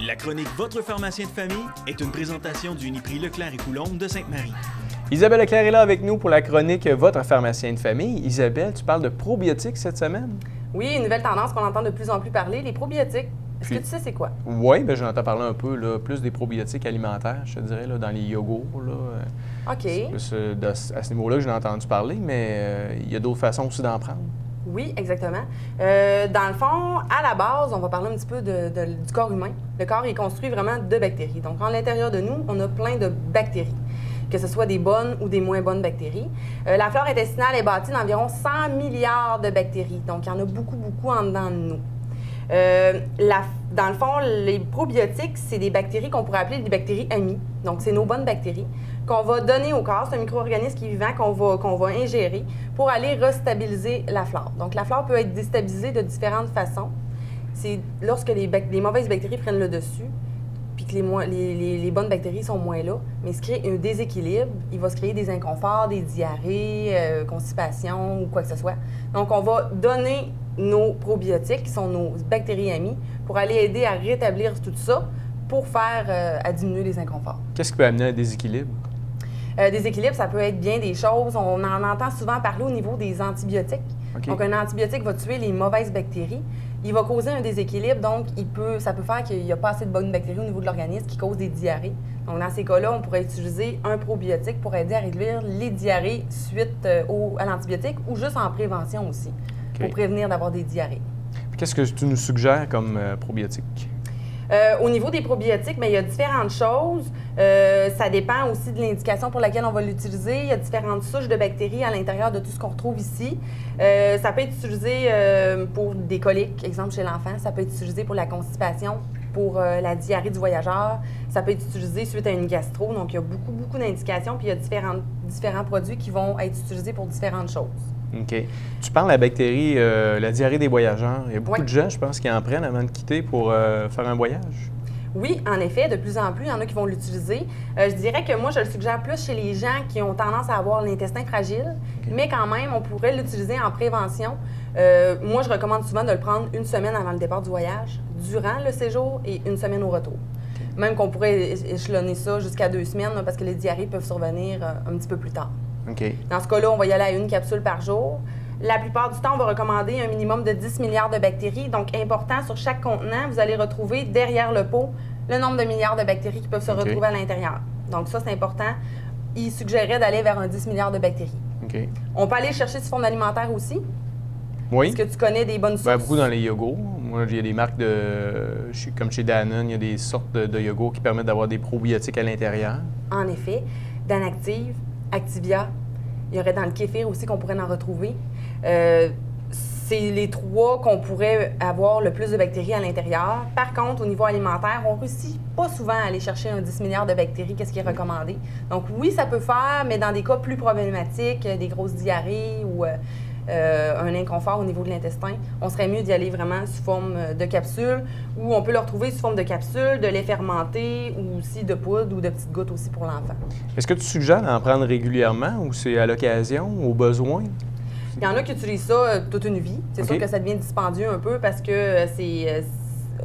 La chronique Votre pharmacien de famille est une présentation du Uniprix Leclerc et Coulombe de Sainte-Marie. Isabelle Leclerc est là avec nous pour la chronique Votre pharmacien de famille. Isabelle, tu parles de probiotiques cette semaine? Oui, une nouvelle tendance qu'on entend de plus en plus parler, les probiotiques. Est-ce que tu sais c'est quoi? Oui, bien, j'en entends parler un peu, là, plus des probiotiques alimentaires, je te dirais, là, dans les yogourts. Là, OK. C'est plus à ce niveau-là que j'ai entendu parler, mais il y a d'autres façons aussi d'en prendre. Oui, exactement. Dans le fond, à la base, on va parler un petit peu du corps humain. Le corps est construit vraiment de bactéries. Donc, à l'intérieur de nous, on a plein de bactéries, que ce soit des bonnes ou des moins bonnes bactéries. La flore intestinale est bâtie d'environ 100 milliards de bactéries. Donc, il y en a beaucoup, beaucoup en dedans de nous. Dans le fond, les probiotiques, c'est des bactéries qu'on pourrait appeler des bactéries amies. Donc, c'est nos bonnes bactéries qu'on va donner au corps. C'est un micro-organisme qui est vivant qu'on va ingérer pour aller restabiliser la flore. Donc, la flore peut être déstabilisée de différentes façons. C'est lorsque les mauvaises bactéries prennent le dessus, puis que les bonnes bactéries sont moins là, mais il se crée un déséquilibre. Il va se créer des inconforts, des diarrhées, constipation ou quoi que ce soit. Donc, on va donner nos probiotiques, qui sont nos bactéries amies, pour aller aider à rétablir tout ça pour faire à diminuer les inconforts. Qu'est-ce qui peut amener un déséquilibre? Déséquilibre, ça peut être bien des choses. On en entend souvent parler au niveau des antibiotiques. Okay. Donc, un antibiotique va tuer les mauvaises bactéries. Il va causer un déséquilibre, donc ça peut faire qu'il n'y a pas assez de bonnes bactéries au niveau de l'organisme qui causent des diarrhées. Donc, dans ces cas-là, on pourrait utiliser un probiotique pour aider à réduire les diarrhées suite à l'antibiotique ou juste en prévention aussi, pour prévenir d'avoir des diarrhées. Qu'est-ce que tu nous suggères comme probiotique? Au niveau des probiotiques, bien, il y a différentes choses. Ça dépend aussi de l'indication pour laquelle on va l'utiliser. Il y a différentes souches de bactéries à l'intérieur de tout ce qu'on retrouve ici. Ça peut être utilisé pour des coliques, exemple chez l'enfant. Ça peut être utilisé pour la constipation, pour la diarrhée du voyageur. Ça peut être utilisé suite à une gastro. Donc, il y a beaucoup, beaucoup d'indications. Puis, il y a différents produits qui vont être utilisés pour différentes choses. OK. Tu parles de la bactérie, la diarrhée des voyageurs. Il y a beaucoup de gens, je pense, qui en prennent avant de quitter pour faire un voyage. Oui, en effet, de plus en plus, il y en a qui vont l'utiliser. Je dirais que moi, je le suggère plus chez les gens qui ont tendance à avoir l'intestin fragile, mais quand même, on pourrait l'utiliser en prévention. Moi, je recommande souvent de le prendre une semaine avant le départ du voyage, durant le séjour et une semaine au retour. Même qu'on pourrait échelonner ça jusqu'à 2 semaines, parce que les diarrhées peuvent survenir un petit peu plus tard. Okay. Dans ce cas-là, on va y aller à une capsule par jour. La plupart du temps, on va recommander un minimum de 10 milliards de bactéries. Donc, important, sur chaque contenant, vous allez retrouver derrière le pot le nombre de milliards de bactéries qui peuvent se retrouver à l'intérieur. Donc, ça, c'est important. Il suggérait d'aller vers un 10 milliards de bactéries. Okay. On peut aller chercher sous forme alimentaire aussi. Oui. Est-ce que tu connais des bonnes sources? Bien, beaucoup dans les yogourts. Moi, il y a des marques comme chez Danone, il y a des sortes de yogourts qui permettent d'avoir des probiotiques à l'intérieur. En effet. Danactive, Activia. Il y aurait dans le kéfir aussi qu'on pourrait en retrouver. C'est les 3 qu'on pourrait avoir le plus de bactéries à l'intérieur. Par contre, au niveau alimentaire, on ne réussit pas souvent à aller chercher un 10 milliards de bactéries, qu'est-ce qui est recommandé. Donc oui, ça peut faire, mais dans des cas plus problématiques, des grosses diarrhées ou un inconfort au niveau de l'intestin, on serait mieux d'y aller vraiment sous forme de capsule, ou on peut le retrouver sous forme de capsule, de lait fermenté, ou aussi de poudre ou de petites gouttes aussi pour l'enfant. Est-ce que tu suggères d'en prendre régulièrement ou c'est à l'occasion, au besoin? Il y en a qui utilisent ça toute une vie. C'est sûr que ça devient dispendieux un peu parce que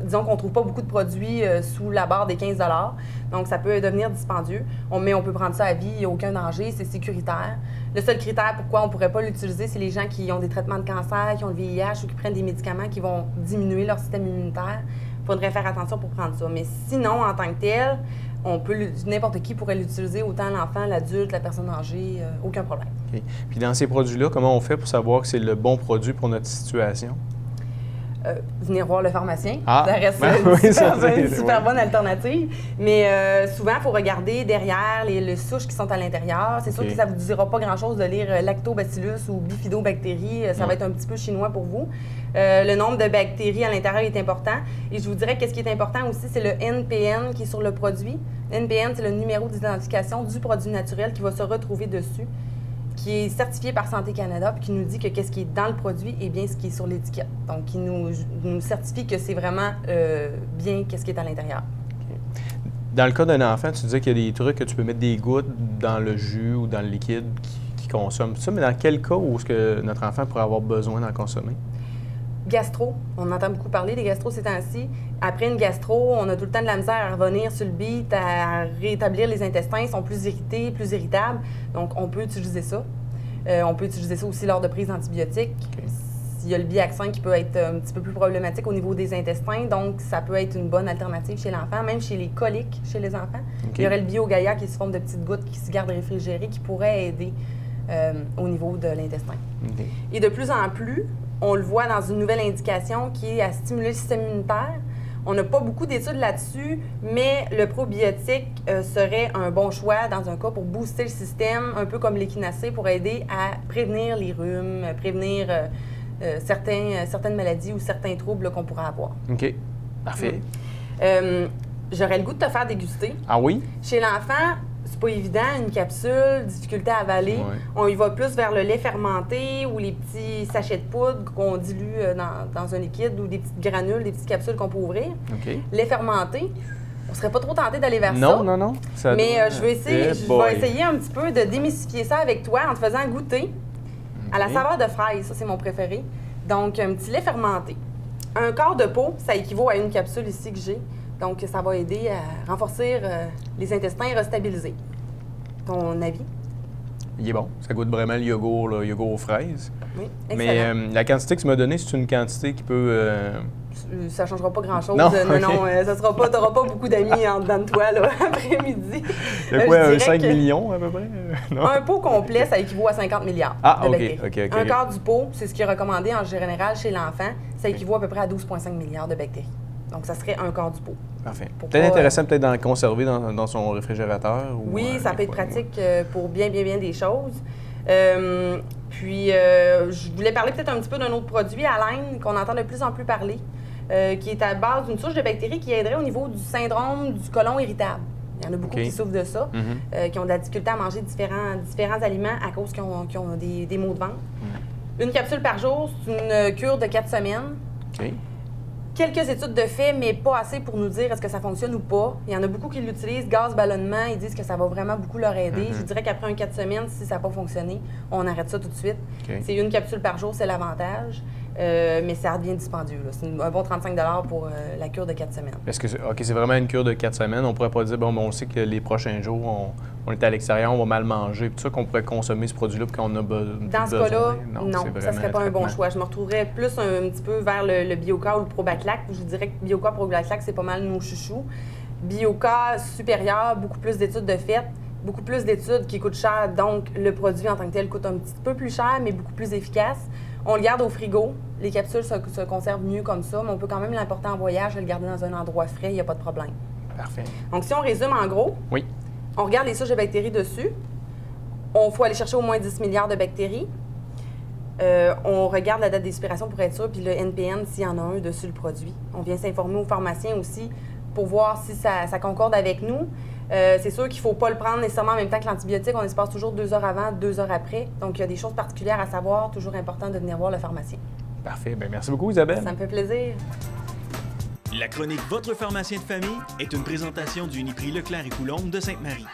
disons qu'on ne trouve pas beaucoup de produits sous la barre des 15 $. Donc, ça peut devenir dispendieux. Mais on peut prendre ça à vie, il n'y a aucun danger, c'est sécuritaire. Le seul critère pourquoi on ne pourrait pas l'utiliser, c'est les gens qui ont des traitements de cancer, qui ont le VIH ou qui prennent des médicaments qui vont diminuer leur système immunitaire. Il faudrait faire attention pour prendre ça. Mais sinon, en tant que tel, n'importe qui pourrait l'utiliser, autant l'enfant, l'adulte, la personne âgée, aucun problème. Okay. Puis dans ces produits-là, comment on fait pour savoir que c'est le bon produit pour notre situation? Venir voir le pharmacien. Ça reste une super bonne alternative. Mais souvent, il faut regarder derrière les souches qui sont à l'intérieur. C'est sûr que ça ne vous dira pas grand-chose de lire lactobacillus ou bifidobactéries. Ça va être un petit peu chinois pour vous. Le nombre de bactéries à l'intérieur est important. Et je vous dirais que ce qui est important aussi, c'est le NPN qui est sur le produit. NPN, c'est le numéro d'identification du produit naturel qui va se retrouver dessus, qui est certifié par Santé Canada, puis qui nous dit que qu'est-ce qui est dans le produit est bien ce qui est sur l'étiquette. Donc, qui nous certifie que c'est vraiment bien qu'est-ce qui est à l'intérieur. Okay. Dans le cas d'un enfant, tu disais qu'il y a des trucs que tu peux mettre des gouttes dans le jus ou dans le liquide qui consomme ça, mais dans quel cas où est-ce que notre enfant pourrait avoir besoin d'en consommer? Gastro, on entend beaucoup parler des gastro ces temps-ci. Après une gastro, on a tout le temps de la misère à revenir sur le beat, à rétablir les intestins, ils sont plus irrités, plus irritables. Donc, on peut utiliser ça. On peut utiliser ça aussi lors de prise d'antibiotiques. OK. Il y a le Biaxin qui peut être un petit peu plus problématique au niveau des intestins, donc ça peut être une bonne alternative chez l'enfant, même chez les coliques chez les enfants. OK. Il y aurait le Biogaia qui se forme de petites gouttes qui se gardent réfrigérées qui pourrait aider au niveau de l'intestin. OK. Et de plus en plus, on le voit dans une nouvelle indication qui est à stimuler le système immunitaire. On n'a pas beaucoup d'études là-dessus, mais le probiotique serait un bon choix dans un cas pour booster le système, un peu comme l'échinacée, pour aider à prévenir les rhumes, prévenir certaines maladies ou certains troubles qu'on pourrait avoir. OK. Parfait. J'aurais le goût de te faire déguster. Ah oui? Chez l'enfant, c'est pas évident, une capsule, difficulté à avaler. Ouais. On y va plus vers le lait fermenté ou les petits sachets de poudre qu'on dilue dans un liquide ou des petites granules, des petites capsules qu'on peut ouvrir. OK. Lait fermenté, on serait pas trop tenté d'aller vers Non, ça. non, non. Ça Mais doit- je vais essayer, Eh je boy. vais essayer un petit peu de démystifier ça avec toi en te faisant goûter à la OK. saveur de fraise. Ça, c'est mon préféré. Donc, un petit lait fermenté. Un quart de pot, ça équivaut à une capsule ici que j'ai. Donc, ça va aider à renforcer les intestins et restabiliser. Ton avis? Il est bon. Ça goûte vraiment le yogourt, là, yogourt aux fraises. Oui, Mais excellent. la quantité que tu m'as donnée, c'est une quantité qui peut... Ça ne changera pas grand-chose. Non, Non, ok. ça sera pas, t'auras pas beaucoup d'amis en dedans de toi là, après-midi. Il y a quoi, Je dirais 5 que millions à peu près? Non? Un pot complet, ça équivaut à 50 milliards Ah, de ok, bactéries. ok. Un quart du pot, c'est ce qui est recommandé en général chez l'enfant, ça équivaut à peu près à 12,5 milliards de bactéries. Donc, ça serait un quart du pot. Parfait. Pour Peut-être pas, intéressant peut-être d'en le conserver dans son réfrigérateur. Ou, Oui, ça des peut être fois, pratique pour bien des choses. Puis, je voulais parler peut-être un petit peu d'un autre produit, Align, qu'on entend de plus en plus parler, qui est à base d'une souche de bactéries qui aiderait au niveau du syndrome du côlon irritable. Il y en a beaucoup OK. qui souffrent de ça, qui ont de la difficulté à manger différents aliments à cause qu'ils ont des maux de ventre. Une capsule par jour, c'est une cure de 4 semaines. OK. Quelques études de fait, mais pas assez pour nous dire est-ce que ça fonctionne ou pas. Il y en a beaucoup qui l'utilisent, gaz ballonnement, ils disent que ça va vraiment beaucoup leur aider. Je dirais qu'après 4 semaines, si ça n'a pas fonctionné, on arrête ça tout de suite. OK. C'est une capsule par jour, c'est l'avantage, mais ça devient dispendieux. Là. C'est un bon 35 $ pour la cure de 4 semaines. Est-ce que c'est vraiment une cure de 4 semaines? On pourrait pas dire, bon, on sait que les prochains jours, on est à l'extérieur, on va mal manger, puis tout ça, qu'on pourrait consommer ce produit-là, puis qu'on a besoin. Dans ce cas-là, non, c'est ça vraiment serait pas un bon traitement. choix. Je me retrouverais plus un petit peu vers le Bioca ou le Probaclac. Je vous dirais que Bioca, Probaclac, c'est pas mal nos chouchous. Bioca supérieur, beaucoup plus d'études de fait, beaucoup plus d'études qui coûtent cher, donc le produit en tant que tel coûte un petit peu plus cher, mais beaucoup plus efficace. On le garde au frigo. Les capsules se conservent mieux comme ça, mais on peut quand même l'emporter en voyage et le garder dans un endroit frais, il n'y a pas de problème. Parfait. Donc, si on résume en gros, Oui. on regarde les souches de bactéries dessus. Il faut aller chercher au moins 10 milliards de bactéries. On regarde la date d'expiration pour être sûr, puis le NPN s'il y en a un dessus le produit. On vient s'informer aux pharmaciens aussi pour voir si ça concorde avec nous. C'est sûr qu'il ne faut pas le prendre nécessairement en même temps que l'antibiotique. On espace toujours 2 heures avant, 2 heures après. Donc, il y a des choses particulières à savoir. Toujours important de venir voir le pharmacien. Parfait. Bien, merci beaucoup, Isabelle. Ça me fait plaisir. La chronique Votre pharmacien de famille est une présentation du Uniprix Leclerc et Coulombe de Sainte-Marie.